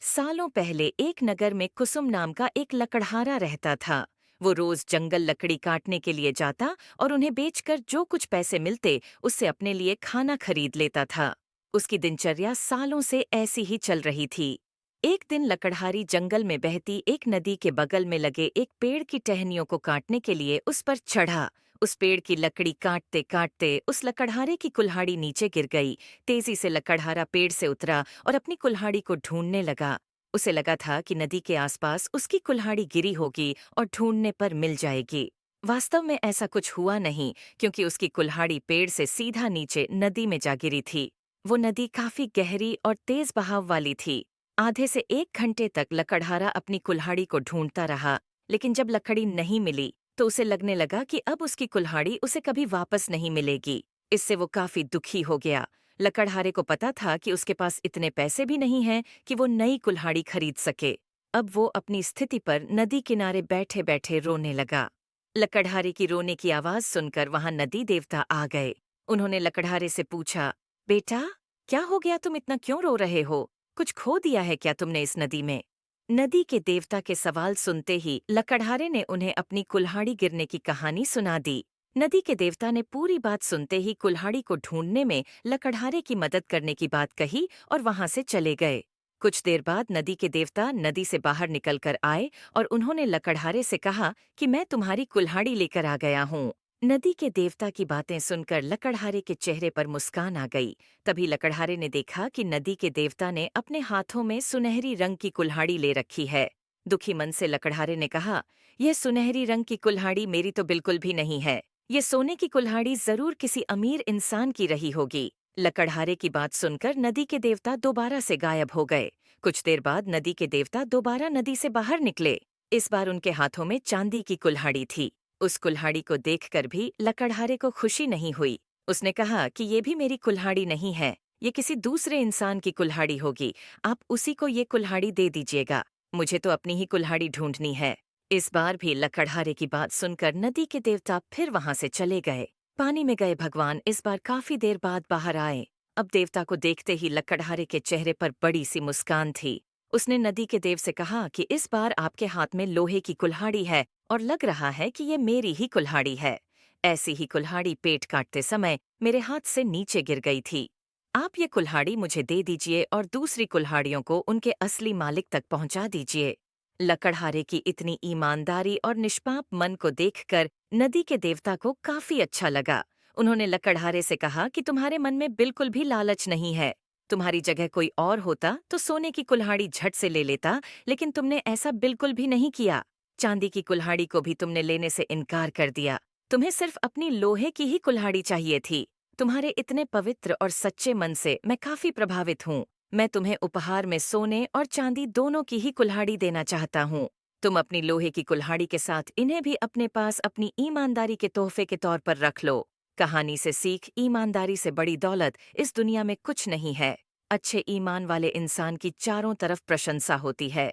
सालों पहले एक नगर में कुसुम नाम का एक लकड़हारा रहता था। वो रोज जंगल लकड़ी काटने के लिए जाता और उन्हें बेचकर जो कुछ पैसे मिलते उससे अपने लिए खाना खरीद लेता था। उसकी दिनचर्या सालों से ऐसी ही चल रही थी। एक दिन लकड़हारी जंगल में बहती एक नदी के बगल में लगे एक पेड़ की टहनियों को काटने के लिए उस पर चढ़ा। उस पेड़ की लकड़ी काटते काटते उस लकड़हारे की कुल्हाड़ी नीचे गिर गई। तेजी से लकड़हारा पेड़ से उतरा और अपनी कुल्हाड़ी को ढूंढने लगा। उसे लगा था कि नदी के आसपास उसकी कुल्हाड़ी गिरी होगी और ढूंढने पर मिल जाएगी। वास्तव में ऐसा कुछ हुआ नहीं, क्योंकि उसकी कुल्हाड़ी पेड़ से सीधा नीचे नदी में जा गिरी थी। वो नदी काफी गहरी और तेज बहाव वाली थी। आधे से 1 घंटे तक लकड़हारा अपनी कुल्हाड़ी को ढूंढता रहा, लेकिन जब लकड़ी नहीं मिली तो उसे लगने लगा कि अब उसकी कुल्हाड़ी उसे कभी वापस नहीं मिलेगी। इससे वो काफी दुखी हो गया। लकड़हारे को पता था कि उसके पास इतने पैसे भी नहीं हैं कि वो नई कुल्हाड़ी खरीद सके। अब वो अपनी स्थिति पर नदी किनारे बैठे बैठे रोने लगा। लकड़हारे की रोने की आवाज सुनकर वहां नदी देवता आ गए। उन्होंने लकड़हारे से पूछा, बेटा, क्या हो गया, तुम इतना क्यों रो रहे हो? कुछ खो दिया है क्या तुमने इस नदी में? नदी के देवता के सवाल सुनते ही लकड़हारे ने उन्हें अपनी कुल्हाड़ी गिरने की कहानी सुना दी। नदी के देवता ने पूरी बात सुनते ही कुल्हाड़ी को ढूंढने में लकड़हारे की मदद करने की बात कही और वहां से चले गए। कुछ देर बाद नदी के देवता नदी से बाहर निकलकर आए और उन्होंने लकड़हारे से कहा कि मैं तुम्हारी कुल्हाड़ी लेकर आ गया हूँ। नदी के देवता की बातें सुनकर लकड़हारे के चेहरे पर मुस्कान आ गई। तभी लकड़हारे ने देखा कि नदी के देवता ने अपने हाथों में सुनहरी रंग की कुल्हाड़ी ले रखी है। दुखी मन से लकड़हारे ने कहा, यह सुनहरी रंग की कुल्हाड़ी मेरी तो बिल्कुल भी नहीं है। ये सोने की कुल्हाड़ी जरूर किसी अमीर इंसान की रही होगी। लकड़हारे की बात सुनकर नदी के देवता दोबारा से गायब हो गए। कुछ देर बाद नदी के देवता दोबारा नदी से बाहर निकले। इस बार उनके हाथों में चांदी की कुल्हाड़ी थी। उस कुल्हाड़ी को देखकर भी लकड़हारे को खुशी नहीं हुई। उसने कहा कि ये भी मेरी कुल्हाड़ी नहीं है, ये किसी दूसरे इंसान की कुल्हाड़ी होगी। आप उसी को ये कुल्हाड़ी दे दीजिएगा। मुझे तो अपनी ही कुल्हाड़ी ढूंढनी है। इस बार भी लकड़हारे की बात सुनकर नदी के देवता फिर वहां से चले गए। पानी में गए भगवान इस बार काफी देर बाद बाहर आए। अब देवता को देखते ही लकड़हारे के चेहरे पर बड़ी सी मुस्कान थी। उसने नदी के देव से कहा कि इस बार आपके हाथ में लोहे की कुल्हाड़ी है और लग रहा है कि ये मेरी ही कुल्हाड़ी है। ऐसी ही कुल्हाड़ी पेट काटते समय मेरे हाथ से नीचे गिर गई थी। आप ये कुल्हाड़ी मुझे दे दीजिए और दूसरी कुल्हाड़ियों को उनके असली मालिक तक पहुंचा दीजिए। लकड़हारे की इतनी ईमानदारी और निष्पाप मन को देखकर नदी के देवता को काफी अच्छा लगा। उन्होंने लकड़हारे से कहा कि तुम्हारे मन में बिल्कुल भी लालच नहीं है। तुम्हारी जगह कोई और होता तो सोने की कुल्हाड़ी झट से ले लेता, लेकिन तुमने ऐसा बिल्कुल भी नहीं किया। चांदी की कुल्हाड़ी को भी तुमने लेने से इनकार कर दिया। तुम्हें सिर्फ अपनी लोहे की ही कुल्हाड़ी चाहिए थी। तुम्हारे इतने पवित्र और सच्चे मन से मैं काफी प्रभावित हूँ। मैं तुम्हें उपहार में सोने और चांदी दोनों की ही कुल्हाड़ी देना चाहता हूँ। तुम अपनी लोहे की कुल्हाड़ी के साथ इन्हें भी अपने पास अपनी ईमानदारी के तोहफे के तौर पर रख लो। कहानी से सीख, ईमानदारी से बड़ी दौलत इस दुनिया में कुछ नहीं है। अच्छे ईमान वाले इंसान की चारों तरफ प्रशंसा होती है।